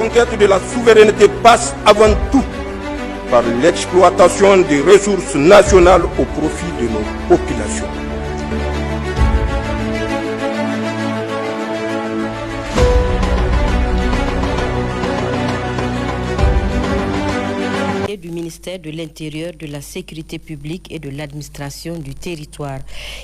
conquête de la souveraineté passe avant tout par l'exploitation des ressources nationales au profit de nos populations. Du ministère de l'Intérieur, de la Sécurité publique et de l'administration du territoire.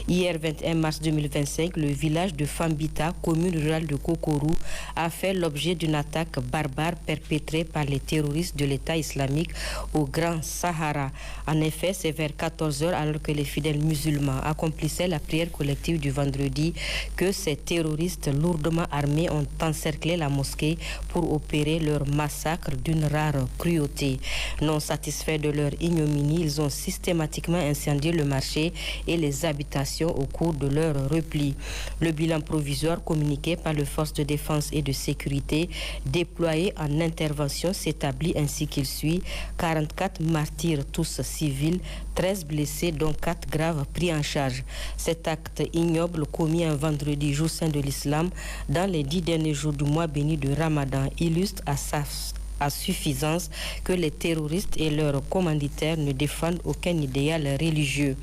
Hier 21 mars 2025, le village de Fambita, commune rurale de Kokorou, a fait l'objet d'une attaque barbare perpétrée par les terroristes de l'État islamique au Grand Sahara. En effet, c'est vers 14 h, alors que les fidèles musulmans accomplissaient la prière collective du vendredi, que ces terroristes lourdement armés ont encerclé la mosquée pour opérer leur massacre d'une rare cruauté. Non satisfaits de leur ignominie, ils ont systématiquement incendié le marché et les habitations au cours de leur repli. Le bilan provisoire communiqué par les forces de défense et de sécurité déployées en intervention s'établit ainsi qu'il suit: 44 martyrs, tous civils, 13 blessés, dont 4 graves pris en charge. Cet acte ignoble commis un vendredi, jour saint de l'islam, dans les 10 derniers jours du mois béni de Ramadan, illustre à suffisance que les terroristes et leurs commanditaires ne défendent aucun idéal religieux.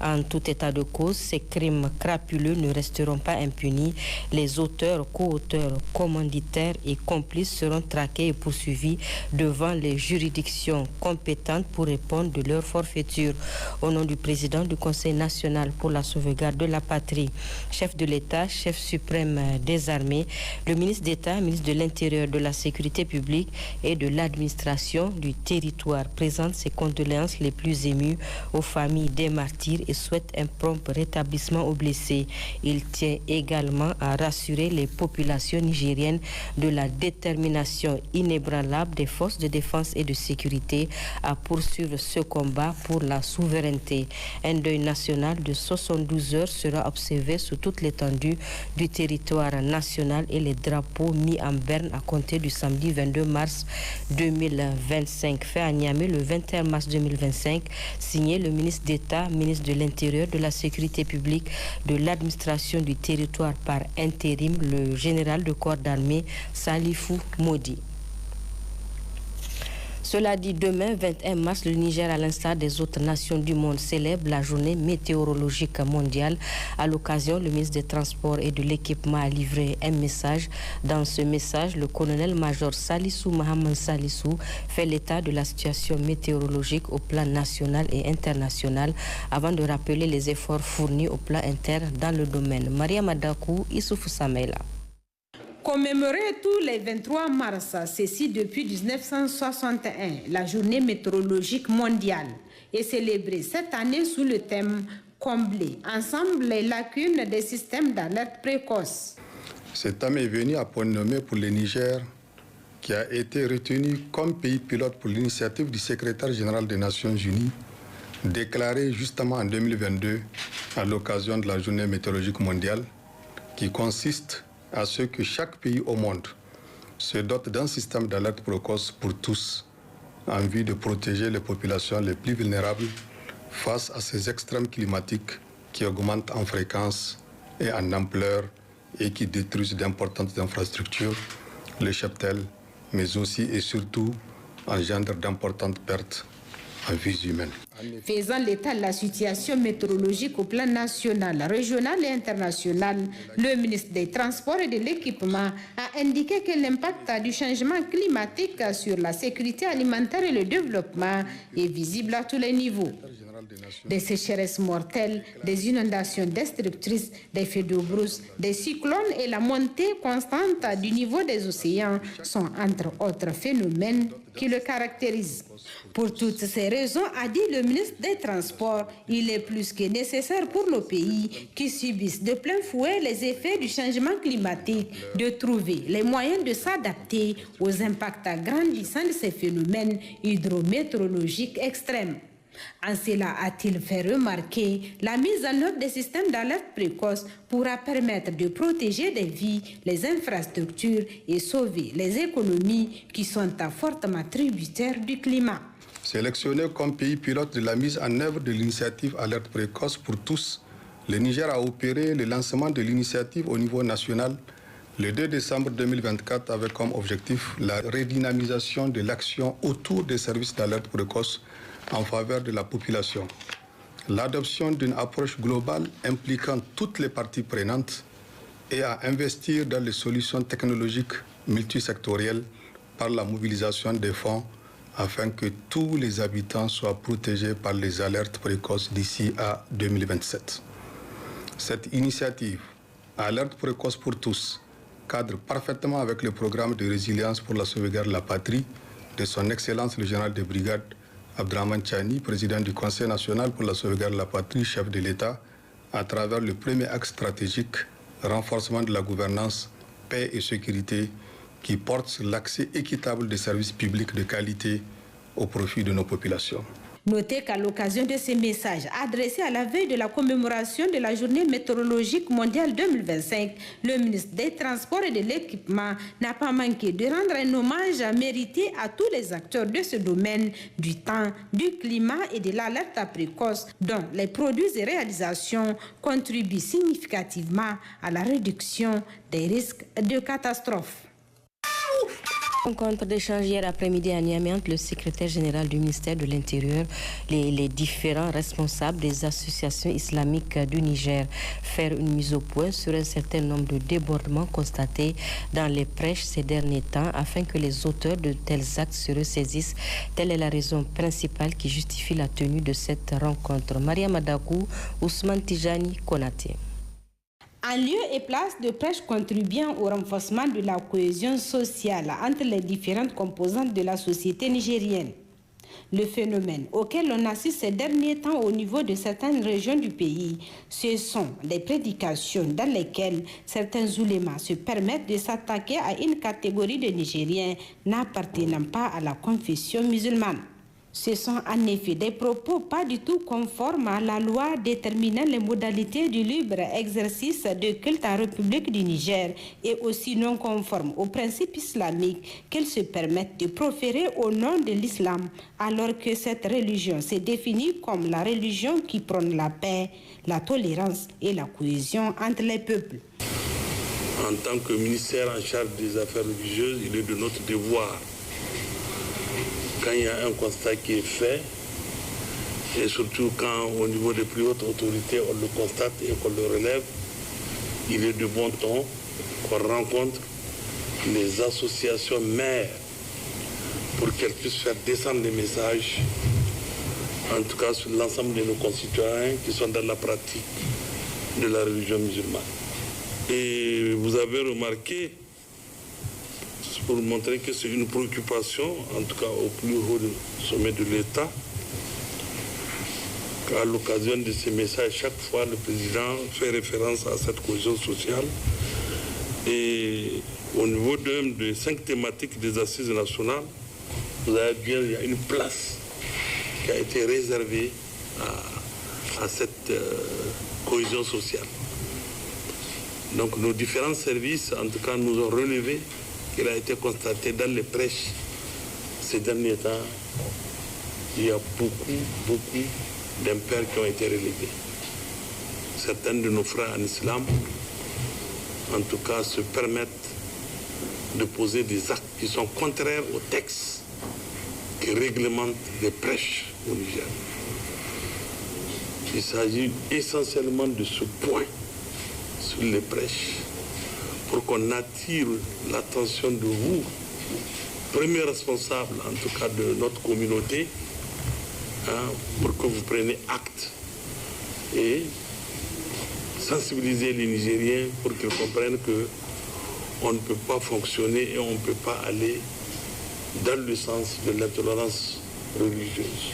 En tout état de cause, ces crimes crapuleux ne resteront pas impunis. Les auteurs, co-auteurs, commanditaires et complices seront traqués et poursuivis devant les juridictions compétentes pour répondre de leur forfaiture. Au nom du président du Conseil national pour la sauvegarde de la patrie, chef de l'État, chef suprême des armées, le ministre d'État, ministre de l'Intérieur, de la Sécurité publique et de l'administration du territoire présente ses condoléances les plus émues aux familles des martyrs et souhaite un prompt rétablissement aux blessés. Il tient également à rassurer les populations nigériennes de la détermination inébranlable des forces de défense et de sécurité à poursuivre ce combat pour la souveraineté. Un deuil national de 72 heures sera observé sur toute l'étendue du territoire national et les drapeaux mis en berne à compter du samedi 22 mars 2025. Fait à Niamey le 21 mars 2025, signé le ministre d'État, ministre de l'Intérieur, de la Sécurité publique, de l'administration du territoire par intérim, le général de corps d'armée Salifou Modi. Cela dit, demain, 21 mars, le Niger, à l'instar des autres nations du monde, célèbre la journée météorologique mondiale. À l'occasion, le ministre des Transports et de l'Équipement a livré un message. Dans ce message, le colonel-major Salissou Mohamed Salissou fait l'état de la situation météorologique au plan national et international avant de rappeler les efforts fournis au plan interne dans le domaine. Maria Madakou, Issoufou Samela. Commémorer tous les 23 mars, ceci depuis 1961, la journée météorologique mondiale, est célébrée cette année sous le thème « Combler ensemble les lacunes des systèmes d'alerte précoce ». Cet thème est venu à point nommé pour le Niger, qui a été retenu comme pays pilote pour l'initiative du secrétaire général des Nations Unies, déclarée justement en 2022 à l'occasion de la journée météorologique mondiale, qui consiste à ce que chaque pays au monde se dote d'un système d'alerte précoce pour tous, en vue de protéger les populations les plus vulnérables face à ces extrêmes climatiques qui augmentent en fréquence et en ampleur et qui détruisent d'importantes infrastructures, les cheptels, mais aussi et surtout engendrent d'importantes pertes en vies humaines. Faisant l'état de la situation météorologique au plan national, régional et international, le ministre des Transports et de l'Équipement a indiqué que l'impact du changement climatique sur la sécurité alimentaire et le développement est visible à tous les niveaux. Des sécheresses mortelles, des inondations destructrices, des feux de brousse, des cyclones et la montée constante du niveau des océans sont entre autres phénomènes qui le caractérisent. Pour toutes ces raisons, a dit le ministre des Transports, il est plus que nécessaire pour nos pays qui subissent de plein fouet les effets du changement climatique de trouver les moyens de s'adapter aux impacts grandissants de ces phénomènes hydrométéorologiques extrêmes. En cela, a-t-il fait remarquer, la mise en œuvre des systèmes d'alerte précoce pourra permettre de protéger des vies, les infrastructures et sauver les économies qui sont fortement tributaires du climat. Sélectionné comme pays pilote de la mise en œuvre de l'initiative Alerte précoce pour tous, le Niger a opéré le lancement de l'initiative au niveau national Le 2 décembre 2024 avait comme objectif la redynamisation de l'action autour des services d'alerte précoce en faveur de la population. L'adoption d'une approche globale impliquant toutes les parties prenantes et à investir dans les solutions technologiques multisectorielles par la mobilisation des fonds afin que tous les habitants soient protégés par les alertes précoces d'ici à 2027. Cette initiative, Alerte précoce pour tous, cadre parfaitement avec le programme de résilience pour la sauvegarde de la patrie de son Excellence le général de brigade Abdrahmane Tchani, président du Conseil national pour la sauvegarde de la patrie, chef de l'État, à travers le premier axe stratégique, renforcement de la gouvernance, paix et sécurité, qui porte sur l'accès équitable des services publics de qualité au profit de nos populations. Notez qu'à l'occasion de ces messages adressés à la veille de la commémoration de la journée météorologique mondiale 2025, le ministre des Transports et de l'Équipement n'a pas manqué de rendre un hommage mérité à tous les acteurs de ce domaine du temps, du climat et de l'alerte précoce, dont les produits et réalisations contribuent significativement à la réduction des risques de catastrophes. Rencontre d'échange hier après-midi à Niamey entre le secrétaire général du ministère de l'Intérieur et les différents responsables des associations islamiques du Niger. Faire une mise au point sur un certain nombre de débordements constatés dans les prêches ces derniers temps afin que les auteurs de tels actes se ressaisissent. Telle est la raison principale qui justifie la tenue de cette rencontre. Maria Madakou, Ousmane Tijani, Konaté. En lieu et place de prêches contribuant au renforcement de la cohésion sociale entre les différentes composantes de la société nigérienne. Le phénomène auquel on assiste ces derniers temps au niveau de certaines régions du pays, ce sont des prédications dans lesquelles certains oulémas se permettent de s'attaquer à une catégorie de Nigériens n'appartenant pas à la confession musulmane. Ce sont en effet des propos pas du tout conformes à la loi déterminant les modalités du libre exercice de culte en République du Niger et aussi non conformes aux principes islamiques qu'elles se permettent de proférer au nom de l'islam, alors que cette religion s'est définie comme la religion qui prône la paix, la tolérance et la cohésion entre les peuples. En tant que ministère en charge des affaires religieuses, il est de notre devoir, quand il y a un constat qui est fait, et surtout quand au niveau des plus hautes autorités on le constate et qu'on le relève, il est de bon ton qu'on rencontre les associations mères pour qu'elles puissent faire descendre les messages, en tout cas sur l'ensemble de nos concitoyens qui sont dans la pratique de la religion musulmane. Et vous avez remarqué, pour montrer que c'est une préoccupation, en tout cas au plus haut sommet de l'État, qu'à l'occasion de ces messages, chaque fois le président fait référence à cette cohésion sociale. Et au niveau de 5 thématiques des assises nationales, vous avez bien, il y a une place qui a été réservée à cette cohésion sociale. Donc nos différents services, en tout cas, nous ont relevé qu'il a été constaté dans les prêches ces derniers temps, il y a beaucoup d'impairs qui ont été relevés. Certains de nos frères en islam, en tout cas, se permettent de poser des actes qui sont contraires aux textes qui réglementent les prêches au Niger. Il s'agit essentiellement de ce point sur les prêches, pour qu'on attire l'attention de vous, premiers responsables en tout cas de notre communauté, pour que vous preniez acte et sensibiliser les Nigériens pour qu'ils comprennent qu'on ne peut pas fonctionner et on ne peut pas aller dans le sens de l'intolérance religieuse.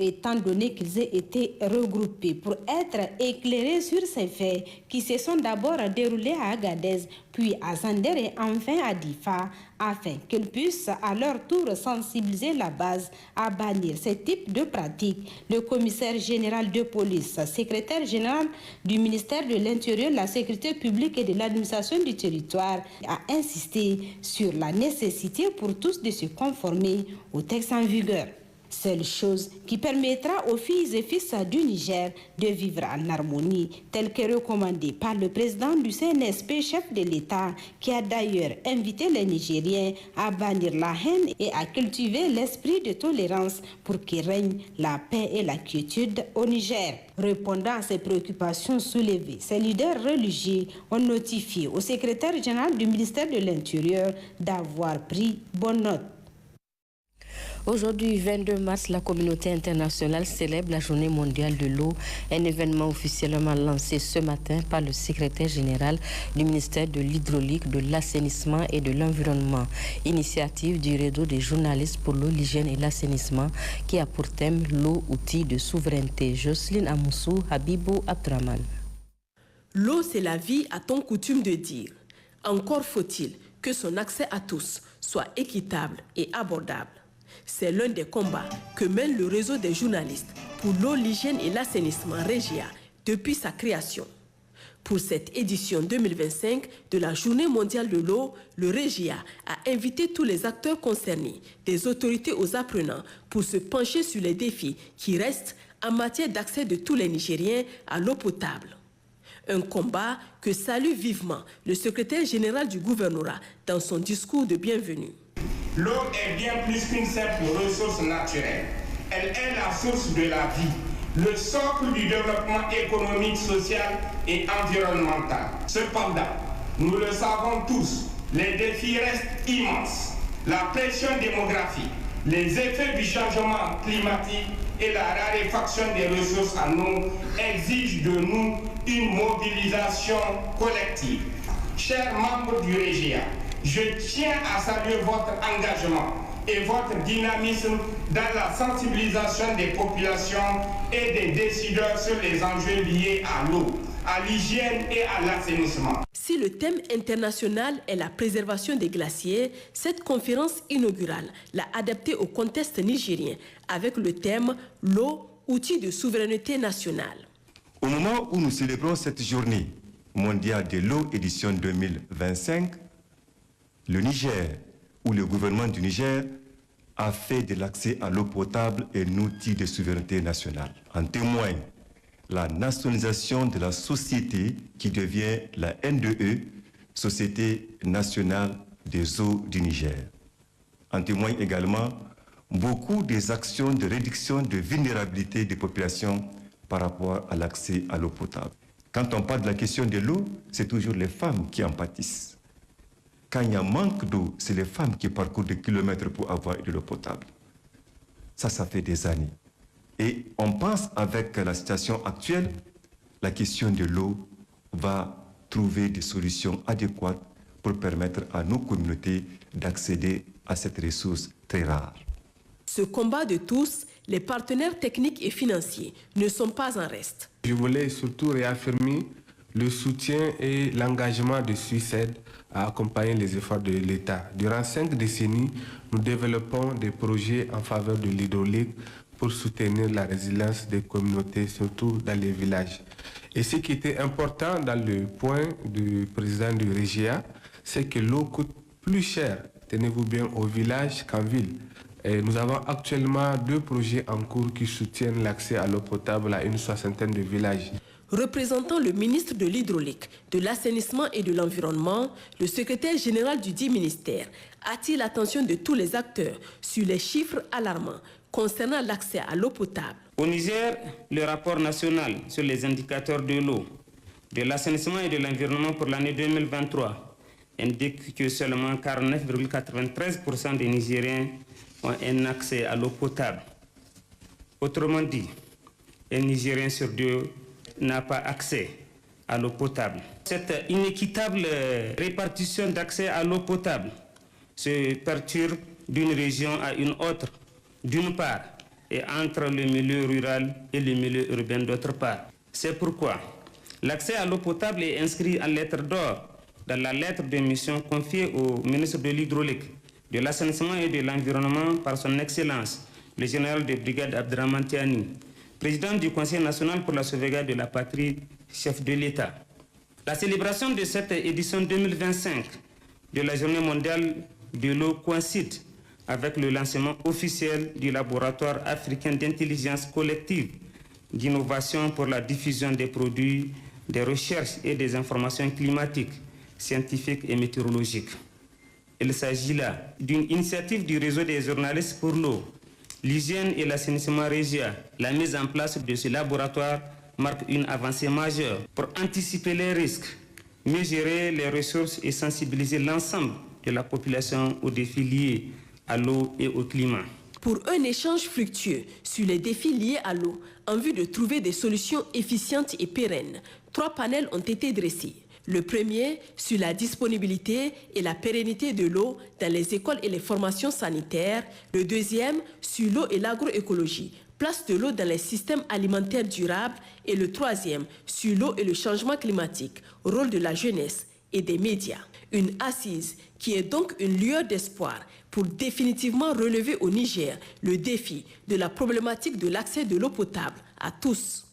Étant donné qu'ils aient été regroupés pour être éclairés sur ces faits qui se sont d'abord déroulés à Agadez, puis à Zander et enfin à Difa, afin qu'ils puissent à leur tour sensibiliser la base à bannir ce type de pratiques. Le commissaire général de police, secrétaire général du ministère de l'Intérieur, de la Sécurité publique et de l'administration du territoire a insisté sur la nécessité pour tous de se conformer aux textes en vigueur. Seule chose qui permettra aux filles et fils du Niger de vivre en harmonie, tel que recommandé par le président du CNSP, chef de l'État, qui a d'ailleurs invité les Nigériens à bannir la haine et à cultiver l'esprit de tolérance pour qu'il règne la paix et la quiétude au Niger. Répondant à ces préoccupations soulevées, ces leaders religieux ont notifié au secrétaire général du ministère de l'Intérieur d'avoir pris bonne note. Aujourd'hui, 22 mars, la communauté internationale célèbre la Journée mondiale de l'eau, un événement officiellement lancé ce matin par le secrétaire général du ministère de l'Hydraulique, de l'Assainissement et de l'Environnement. Initiative du réseau des journalistes pour l'eau, l'hygiène et l'assainissement qui a pour thème l'eau, outil de souveraineté. Jocelyne Amoussou, Habibou Abdraman. L'eau, c'est la vie, a-t-on coutume de dire. Encore faut-il que son accès à tous soit équitable et abordable. C'est l'un des combats que mène le réseau des journalistes pour l'eau, l'hygiène et l'assainissement REGIA depuis sa création. Pour cette édition 2025 de la Journée mondiale de l'eau, le REGIA a invité tous les acteurs concernés, des autorités aux apprenants, pour se pencher sur les défis qui restent en matière d'accès de tous les Nigériens à l'eau potable. Un combat que salue vivement le secrétaire général du gouvernorat dans son discours de bienvenue. L'eau est bien plus qu'une simple ressource naturelle. Elle est la source de la vie, le socle du développement économique, social et environnemental. Cependant, nous le savons tous, les défis restent immenses. La pression démographique, les effets du changement climatique et la raréfaction des ressources en eau exigent de nous une mobilisation collective. Chers membres du REGIA, je tiens à saluer votre engagement et votre dynamisme dans la sensibilisation des populations et des décideurs sur les enjeux liés à l'eau, à l'hygiène et à l'assainissement. Si le thème international est la préservation des glaciers, cette conférence inaugurale l'a adapté au contexte nigérien avec le thème « L'eau, outil de souveraineté nationale ». Au moment où nous célébrons cette journée mondiale de l'eau édition 2025, le Niger, ou le gouvernement du Niger, a fait de l'accès à l'eau potable un outil de souveraineté nationale. En témoigne la nationalisation de la société qui devient la NDE, Société nationale des eaux du Niger. En témoigne également beaucoup des actions de réduction de vulnérabilité des populations par rapport à l'accès à l'eau potable. Quand on parle de la question de l'eau, c'est toujours les femmes qui en pâtissent. Quand il y a manque d'eau, c'est les femmes qui parcourent des kilomètres pour avoir de l'eau potable. Ça fait des années. Et on pense avec la situation actuelle, la question de l'eau va trouver des solutions adéquates pour permettre à nos communautés d'accéder à cette ressource très rare. Ce combat de tous, les partenaires techniques et financiers ne sont pas en reste. Je voulais surtout réaffirmer le soutien et l'engagement de Suicide à accompagner les efforts de l'État. Durant 5 décennies, nous développons des projets en faveur de l'hydraulique pour soutenir la résilience des communautés, surtout dans les villages. Et ce qui était important dans le point du président du REGIA, c'est que l'eau coûte plus cher, tenez-vous bien, au village qu'en ville. Et nous avons actuellement 2 projets en cours qui soutiennent l'accès à l'eau potable à une 60aine de villages. Représentant le ministre de l'Hydraulique, de l'Assainissement et de l'Environnement, le secrétaire général du dit ministère attire l'attention de tous les acteurs sur les chiffres alarmants concernant l'accès à l'eau potable. Au Niger, le rapport national sur les indicateurs de l'eau, de l'assainissement et de l'environnement pour l'année 2023 indique que seulement 49,93% des Nigériens ont un accès à l'eau potable. Autrement dit, un Nigérien sur 2 n'a pas accès à l'eau potable. Cette inéquitable répartition d'accès à l'eau potable se perturbe d'une région à une autre, d'une part, et entre le milieu rural et le milieu urbain d'autre part. C'est pourquoi l'accès à l'eau potable est inscrit en lettres d'or dans la lettre de mission confiée au ministre de l'Hydraulique, de l'Assainissement et de l'Environnement par son Excellence, le général de brigade Abdraman Tiani, président du Conseil national pour la sauvegarde de la patrie, chef de l'État. La célébration de cette édition 2025 de la Journée mondiale de l'eau coïncide avec le lancement officiel du laboratoire africain d'intelligence collective, d'innovation pour la diffusion des produits, des recherches et des informations climatiques, scientifiques et météorologiques. Il s'agit là d'une initiative du réseau des journalistes pour l'eau, l'hygiène et l'assainissement régional. La mise en place de ce laboratoire marque une avancée majeure pour anticiper les risques, mieux gérer les ressources et sensibiliser l'ensemble de la population aux défis liés à l'eau et au climat. Pour un échange fructueux sur les défis liés à l'eau, en vue de trouver des solutions efficientes et pérennes, 3 panels ont été dressés. Le premier sur la disponibilité et la pérennité de l'eau dans les écoles et les formations sanitaires. Le deuxième sur l'eau et l'agroécologie, place de l'eau dans les systèmes alimentaires durables. Et le troisième sur l'eau et le changement climatique, rôle de la jeunesse et des médias. Une assise qui est donc une lueur d'espoir pour définitivement relever au Niger le défi de la problématique de l'accès de l'eau potable à tous.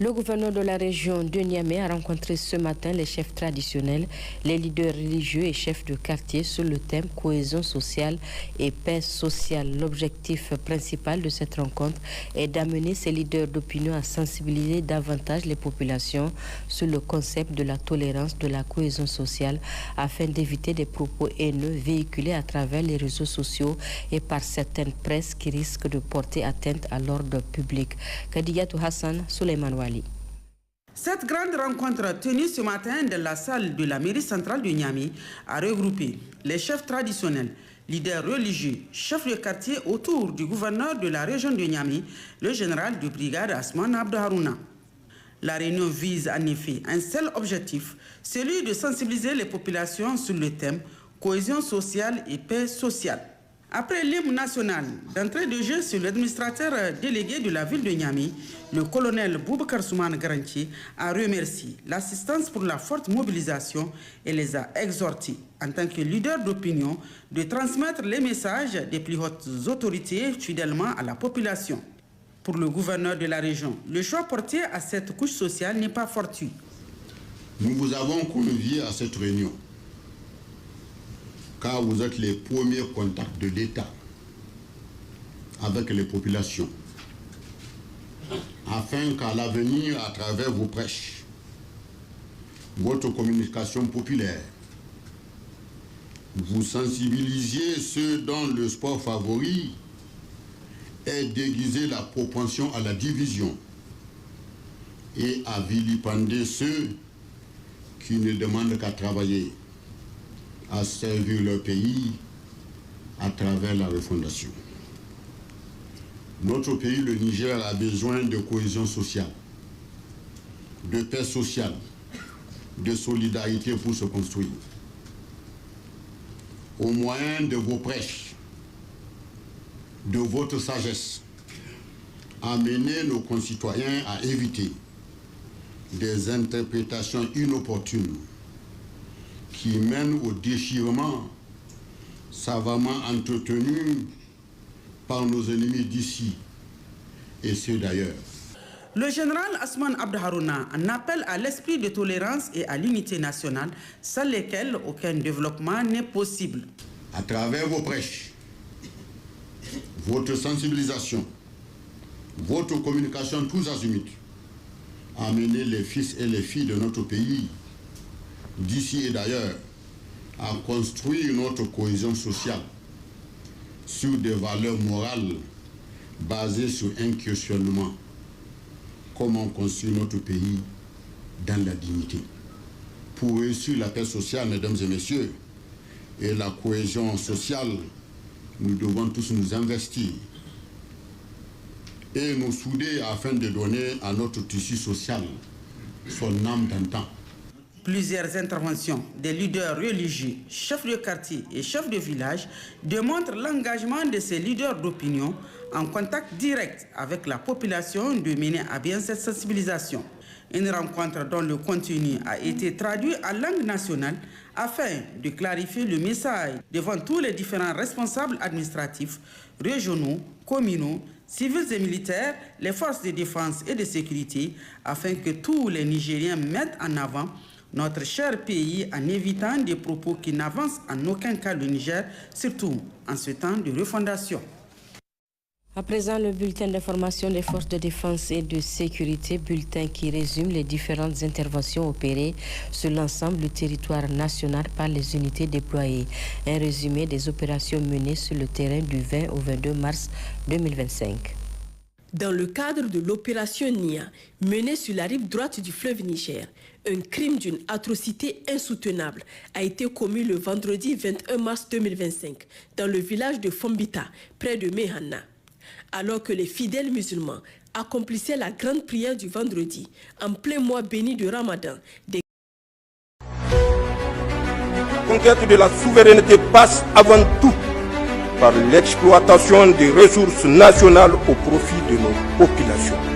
Le gouverneur de la région de Niamey a rencontré ce matin les chefs traditionnels, les leaders religieux et chefs de quartier sur le thème cohésion sociale et paix sociale. L'objectif principal de cette rencontre est d'amener ces leaders d'opinion à sensibiliser davantage les populations sur le concept de la tolérance, de la cohésion sociale, afin d'éviter des propos haineux véhiculés à travers les réseaux sociaux et par certaines presses qui risquent de porter atteinte à l'ordre public. Kadiyatou Hassan, Souleymane Wali. Cette grande rencontre tenue ce matin dans la salle de la mairie centrale de Niamey a regroupé les chefs traditionnels, leaders religieux, chefs de quartier autour du gouverneur de la région de Niamey, le général de brigade Asman Abdou Harouna. La réunion vise en effet un seul objectif, celui de sensibiliser les populations sur le thème cohésion sociale et paix sociale. Après l'hymne national d'entrée de jeu sur l'administrateur délégué de la ville de Niamey, le colonel Boubacar Soumane Garantier a remercié l'assistance pour la forte mobilisation et les a exhortés, en tant que leader d'opinion, de transmettre les messages des plus hautes autorités fidèlement à la population. Pour le gouverneur de la région, le choix porté à cette couche sociale n'est pas fortuit. Nous vous avons conviés à cette réunion car vous êtes les premiers contacts de l'État avec les populations, afin qu'à l'avenir, à travers vos prêches, votre communication populaire, vous sensibilisiez ceux dont le sport favori est d'aiguiser la propension à la division et à vilipender ceux qui ne demandent qu'à travailler, à servir leur pays à travers la refondation. Notre pays, le Niger, a besoin de cohésion sociale, de paix sociale, de solidarité pour se construire. Au moyen de vos prêches, de votre sagesse, amenez nos concitoyens à éviter des interprétations inopportunes qui mène au déchirement savamment entretenu par nos ennemis d'ici et ceux d'ailleurs. Le général Asman Abdou Harouna en appelle à l'esprit de tolérance et à l'unité nationale, sans lesquelles aucun développement n'est possible. À travers vos prêches, votre sensibilisation, votre communication tous azimuts, amenez les fils et les filles de notre pays d'ici et d'ailleurs, à construire notre cohésion sociale sur des valeurs morales basées sur un questionnement. Comment construire notre pays dans la dignité. Pour réussir la paix sociale, mesdames et messieurs, et la cohésion sociale, nous devons tous nous investir et nous souder afin de donner à notre tissu social son âme d'antan. Plusieurs interventions des leaders religieux, chefs de quartier et chefs de village démontrent l'engagement de ces leaders d'opinion en contact direct avec la population de mener à bien cette sensibilisation. Une rencontre dont le contenu a été traduit en langue nationale afin de clarifier le message devant tous les différents responsables administratifs, régionaux, communaux, civils et militaires, les forces de défense et de sécurité, afin que tous les Nigériens mettent en avant notre cher pays en évitant des propos qui n'avancent en aucun cas le Niger, surtout en ce temps de refondation. À présent, le bulletin d'information des forces de défense et de sécurité, bulletin qui résume les différentes interventions opérées sur l'ensemble du territoire national par les unités déployées. Un résumé des opérations menées sur le terrain du 20 au 22 mars 2025. Dans le cadre de l'opération NIA, menée sur la rive droite du fleuve Niger, un crime d'une atrocité insoutenable a été commis le vendredi 21 mars 2025 dans le village de Fombita, près de Mehana. Alors que les fidèles musulmans accomplissaient la grande prière du vendredi, en plein mois béni de Ramadan. La conquête de la souveraineté passe avant tout par l'exploitation des ressources nationales au profit de nos populations.